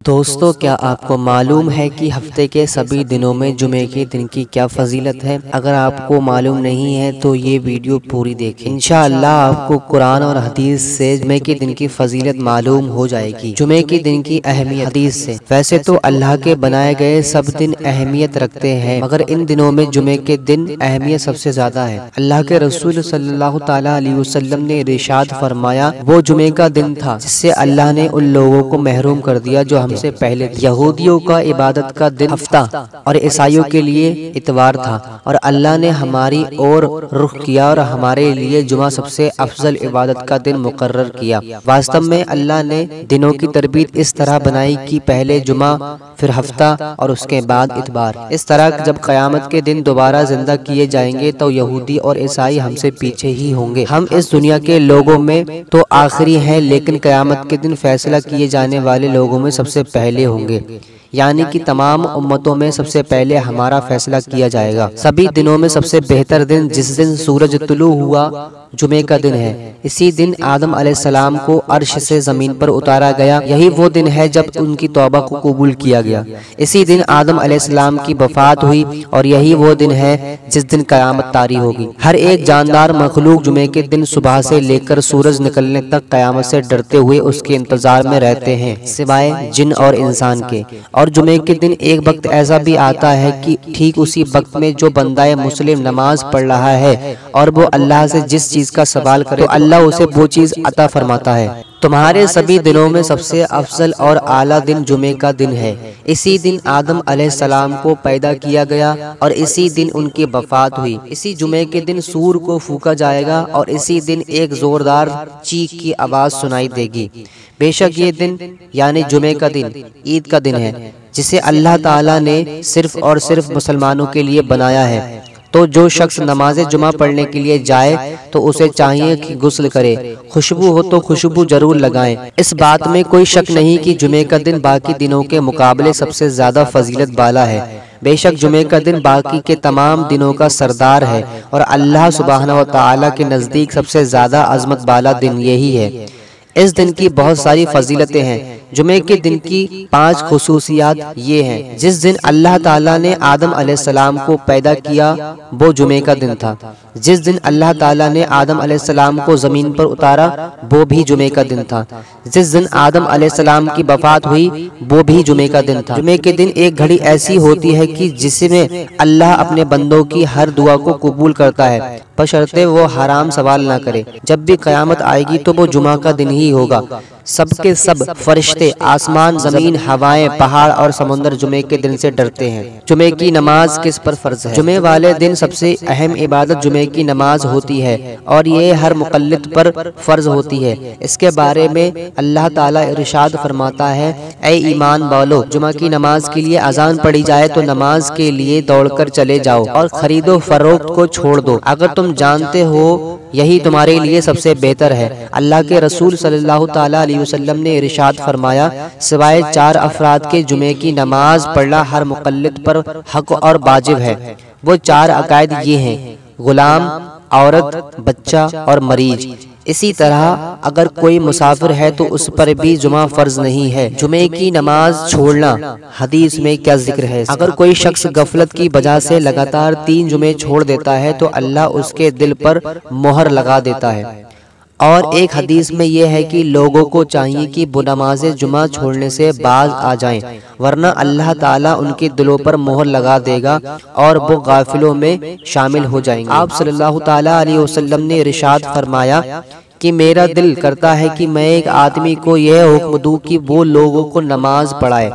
دوستو، کیا آپ کو معلوم ہے کہ ہفتے کے سبھی دنوں میں جمعے کے دن کی کیا فضیلت ہے؟ اگر آپ کو معلوم نہیں ہے تو یہ ویڈیو پوری دیکھیں۔ انشاءاللہ آپ کو قرآن اور حدیث سے جمعے کے دن کی فضیلت معلوم ہو جائے گی۔ جمعے کے دن کی اہمیت حدیث سے۔ ویسے تو اللہ کے بنائے گئے سب دن اہمیت رکھتے ہیں، مگر ان دنوں میں جمعے کے دن اہمیت سب سے زیادہ ہے۔ اللہ کے رسول صلی اللہ تعالیٰ علیہ وسلم نے ارشاد فرمایا، وہ جمعے کا دن تھا جس سے اللہ نے ان لوگوں کو محروم کر دیا جو ہم سے پہلے تھے۔ یہودیوں کا عبادت کا دن ہفتہ اور عیسائیوں کے لیے اتوار تھا، اور اللہ نے ہماری اور رخ کیا اور ہمارے لیے جمعہ سب سے افضل عبادت کا دن مقرر کیا۔ واستو میں اللہ نے دنوں کی ترتیب اس طرح بنائی کہ پہلے جمعہ، پھر ہفتہ اور اس کے بعد اتوار۔ اس طرح جب قیامت کے دن دوبارہ زندہ کیے جائیں گے تو یہودی اور عیسائی ہم سے پیچھے ہی ہوں گے۔ ہم اس دنیا کے لوگوں میں تو آخری ہیں، لیکن قیامت کے دن فیصلہ کیے جانے والے لوگوں میں سب سے پہلے ہوں گے، یعنی کہ تمام امتوں میں سب سے پہلے ہمارا فیصلہ کیا جائے گا۔ سبھی دنوں میں سب سے بہتر دن جس دن سورج طلوع ہوا جمعے کا دن ہے۔ اسی دن آدم علیہ السلام کو عرش سے زمین پر اتارا گیا۔ یہی وہ دن ہے جب ان کی توبہ کو قبول کیا گیا۔ اسی دن آدم علیہ السلام کی وفات ہوئی، اور یہی وہ دن ہے جس دن قیامت طاری ہوگی۔ ہر ایک جاندار مخلوق جمعے کے دن صبح سے لے کر سورج نکلنے تک قیامت سے ڈرتے ہوئے اس کے انتظار میں رہتے ہیں، سوائے جن اور انسان کے۔ اور جمعے کے دن ایک وقت ایسا بھی آتا ہے کہ ٹھیک اسی وقت میں جو بندہ مسلم نماز پڑھ رہا ہے اور وہ اللہ سے جس چیز کا سوال کرے تو اللہ اسے وہ چیز عطا فرماتا ہے۔ تمہارے سبھی دنوں میں سب سے افضل اور اعلیٰ دن جمعے کا دن ہے۔ اسی دن آدم علیہ السلام کو پیدا کیا گیا اور اسی دن ان کی وفات ہوئی۔ اسی جمعے کے دن سور کو پھونکا جائے گا اور اسی دن ایک زوردار چیخ کی آواز سنائی دے گی۔ بے شک یہ دن یعنی جمعے کا دن عید کا دن ہے، جسے اللہ تعالیٰ نے صرف اور صرف مسلمانوں کے لیے بنایا ہے۔ تو جو شخص نماز جمعہ پڑھنے کے لیے جائے تو اسے چاہیے کہ غسل کرے، خوشبو ہو تو خوشبو ضرور لگائیں۔ اس بات میں کوئی شک نہیں کہ جمعے کا دن باقی دنوں کے مقابلے سب سے زیادہ فضیلت والا ہے۔ بے شک جمعے کا دن باقی کے تمام دنوں کا سردار ہے، اور اللہ سبحانہ و تعالیٰ کے نزدیک سب سے زیادہ عظمت والا دن یہی ہے۔ اس دن کی بہت ساری فضیلتیں ہیں۔ جمعے کے دن کی 5 خصوصیات یہ ہیں۔ جس دن اللہ تعالیٰ نے آدم علیہ السلام کو پیدا کیا وہ جمعے کا دن تھا۔ جس دن اللہ تعالیٰ نے آدم علیہ السلام کو زمین پر اتارا وہ بھی جمعے کا دن تھا۔ جس دن آدم علیہ السلام کی وفات ہوئی وہ بھی جمعے کا دن تھا۔ جمعے کے دن ایک گھڑی ایسی ہوتی ہے کہ جس میں اللہ اپنے بندوں کی ہر دعا کو قبول کرتا ہے، بشرطے وہ حرام سوال نہ کرے۔ جب بھی قیامت آئے گی تو وہ جمعہ کا دن ہی ہوگا۔ سب کے سب فرشتے، آسمان، زمین، ہوائیں، پہاڑ اور سمندر جمعے کے دن سے ڈرتے ہیں۔ جمعے کی نماز کس پر فرض ہے؟ جمعے والے دن سب سے اہم عبادت جمعے کی نماز ہوتی ہے، اور یہ ہر مقلد پر فرض ہوتی ہے۔ اس کے بارے میں اللہ تعالیٰ ارشاد فرماتا ہے، اے ایمان والو، جمعہ کی نماز کے لیے اذان پڑھی جائے تو نماز کے لیے دوڑ کر چلے جاؤ اور خرید و فروخت کو چھوڑ دو، اگر تم جانتے ہو یہی تمہارے لیے سب سے بہتر ہے۔ اللہ کے رسول صلی اللہ تعالیٰ علیہ وسلم نے ارشاد فرمایا، سوائے 4 افراد کے جمعے کی نماز پڑھنا ہر مقلد پر حق اور واجب ہے۔ وہ 4 عقائد یہ ہیں: غلام، عورت، بچہ اور مریض۔ اسی طرح اگر کوئی مسافر ہے تو اس پر بھی جمعہ فرض نہیں ہے۔ جمعے کی نماز چھوڑنا، حدیث میں کیا ذکر ہے؟ اگر کوئی شخص غفلت کی وجہ سے لگاتار 3 جمعے چھوڑ دیتا ہے تو اللہ اس کے دل پر مہر لگا دیتا ہے۔ اور ایک حدیث میں یہ ہے کہ لوگوں کو چاہیے کہ وہ نماز جمعہ چھوڑنے سے باز آ جائیں، ورنہ اللہ تعالیٰ ان کے دلوں پر مہر لگا دے گا اور وہ غافلوں میں شامل ہو جائیں گے۔ آپ صلی اللہ تعالیٰ علیہ وسلم نے ارشاد فرمایا کہ میرا دل کرتا ہے کہ میں ایک آدمی کو یہ حکم دوں کہ وہ لوگوں کو نماز پڑھائے،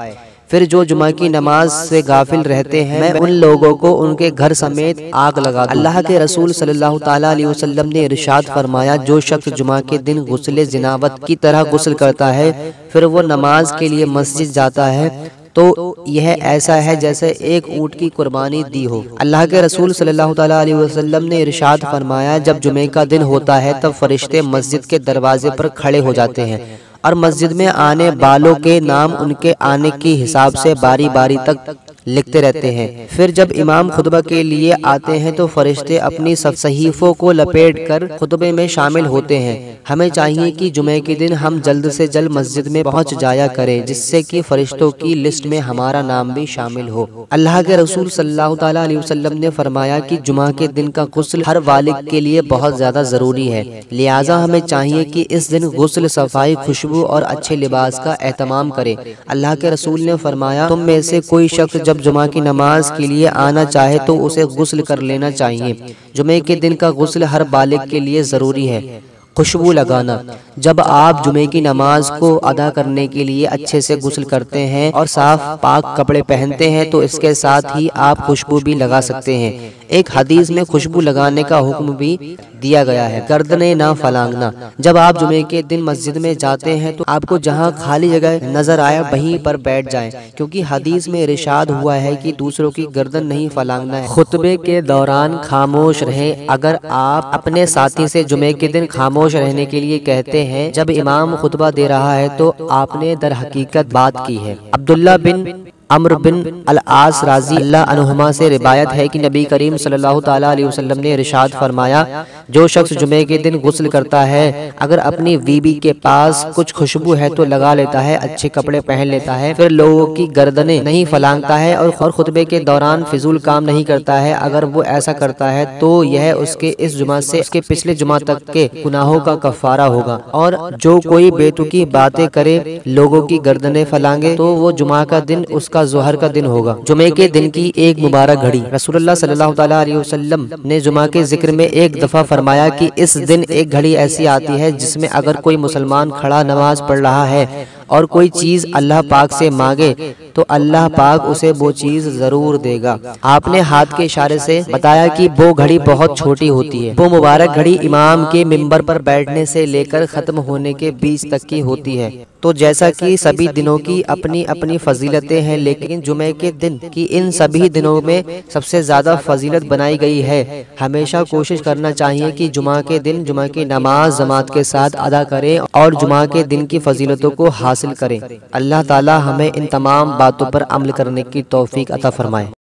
پھر جو جمعہ کی نماز سے غافل رہتے ہیں میں ان لوگوں کو ان کے گھر سمیت آگ لگا دوں۔ اللہ کے رسول صلی اللہ تعالیٰ علیہ وسلم نے ارشاد فرمایا، جو شخص جمعہ کے دن غسل جنابت کی طرح غسل کرتا ہے پھر وہ نماز کے لیے مسجد جاتا ہے تو یہ ایسا ہے جیسے ایک اونٹ کی قربانی دی ہو۔ اللہ کے رسول صلی اللہ تعالیٰ علیہ وسلم نے ارشاد فرمایا، جب جمعے کا دن ہوتا ہے تب فرشتے مسجد کے دروازے پر کھڑے ہو جاتے ہیں اور مسجد میں آنے والوں کے نام ان کے آنے کے حساب سے باری باری تک لکھتے رہتے ہیں۔ پھر جب امام خطبہ کے لیے آتے ہیں تو فرشتے اپنی صحیفوں کو لپیٹ کر خطبے میں شامل ہوتے ہیں۔ ہمیں چاہیے کہ جمعے کے دن ہم جلد سے جلد مسجد میں پہنچ جایا کریں، جس سے کہ فرشتوں کی لسٹ میں ہمارا نام بھی شامل ہو۔ اللہ کے رسول صلی اللہ تعالیٰ علیہ وسلم نے فرمایا کہ جمعہ کے دن کا غسل ہر بالغ کے لیے بہت زیادہ ضروری ہے، لہٰذا ہمیں چاہیے کہ اس دن غسل، صفائی، خوشبو اور اچھے لباس کا اہتمام کرے۔ اللہ کے رسول نے فرمایا، تم میں سے کوئی شخص جب جمعہ کی نماز کے لیے آنا چاہے تو اسے غسل کر لینا چاہیے۔ جمعے کے دن کا غسل ہر بالغ کے لیے ضروری ہے۔ خوشبو لگانا، جب آپ جمعے کی نماز کو ادا کرنے کے لیے اچھے سے غسل کرتے ہیں اور صاف پاک کپڑے پہنتے ہیں تو اس کے ساتھ ہی آپ خوشبو بھی لگا سکتے ہیں۔ ایک حدیث میں خوشبو لگانے کا حکم بھی دیا گیا ہے۔ گردنیں نہ پھلانگنا، جب آپ جمعے کے دن مسجد میں جاتے ہیں تو آپ کو جہاں خالی جگہ نظر آیا وہیں پر بیٹھ جائیں، کیونکہ حدیث میں ارشاد ہوا ہے کہ دوسروں کی گردن نہیں پھلانگنا ہے۔ خطبے کے دوران خاموش رہیں، اگر آپ اپنے ساتھی سے جمعے کے دن خاموش رہنے کے لیے کہتے ہیں جب امام خطبہ دے رہا ہے تو آپ نے در حقیقت بات کی ہے۔ عبداللہ بن عمرو بن العاص رضی اللہ عنہما سے روایت ہے کہ نبی کریم صلی اللہ تعالیٰ علیہ وسلم نے ارشاد فرمایا، جو شخص جمعے کے دن غسل کرتا ہے اگر اپنی بیوی کے پاس کچھ خوشبو ہے تو لگا لیتا ہے، اچھے کپڑے پہن لیتا ہے، پھر لوگوں کی گردنیں نہیں پھلانگتا ہے اور خطبے کے دوران فضول کام نہیں کرتا ہے، اگر وہ ایسا کرتا ہے تو یہ اس کے اس جمعہ سے اس کے پچھلے جمعہ تک کے گناہوں کا کفارہ ہوگا، اور جو کوئی بے تکی باتیں کرے، لوگوں کی گردنیں پھلانگے تو وہ جمعہ کا دن اس کا ظہر کا دن ہوگا۔ جمعے کے دن کی ایک مبارک گھڑی، رسول اللہ صلی اللہ تعالیٰ علیہ وسلم نے جمعہ کے ذکر میں ایک دفعہ فرمایا کہ اس دن ایک گھڑی ایسی آتی ہے جس میں اگر کوئی مسلمان کھڑا نماز پڑھ رہا ہے اور کوئی چیز اللہ پاک سے مانگے تو اللہ پاک اسے وہ چیز ضرور دے گا۔ آپ نے ہاتھ کے اشارے سے بتایا کہ وہ گھڑی بہت چھوٹی ہوتی ہے۔ وہ مبارک گھڑی امام کے منبر پر بیٹھنے سے لے کر ختم ہونے کے بیچ تک کی ہوتی ہے۔ تو جیسا کہ سبھی دنوں کی اپنی اپنی فضیلتیں ہیں، لیکن جمعے کے دن کی ان سبھی دنوں میں سب سے زیادہ فضیلت بنائی گئی ہے۔ ہمیشہ کوشش کرنا چاہیے کہ جمعہ کے دن جمعہ کی نماز جماعت کے ساتھ ادا کریں اور جمعہ کے دن کی فضیلتوں کو حاصل کریں۔ اللہ تعالی ہمیں ان تمام باتوں پر عمل کرنے کی توفیق عطا فرمائے۔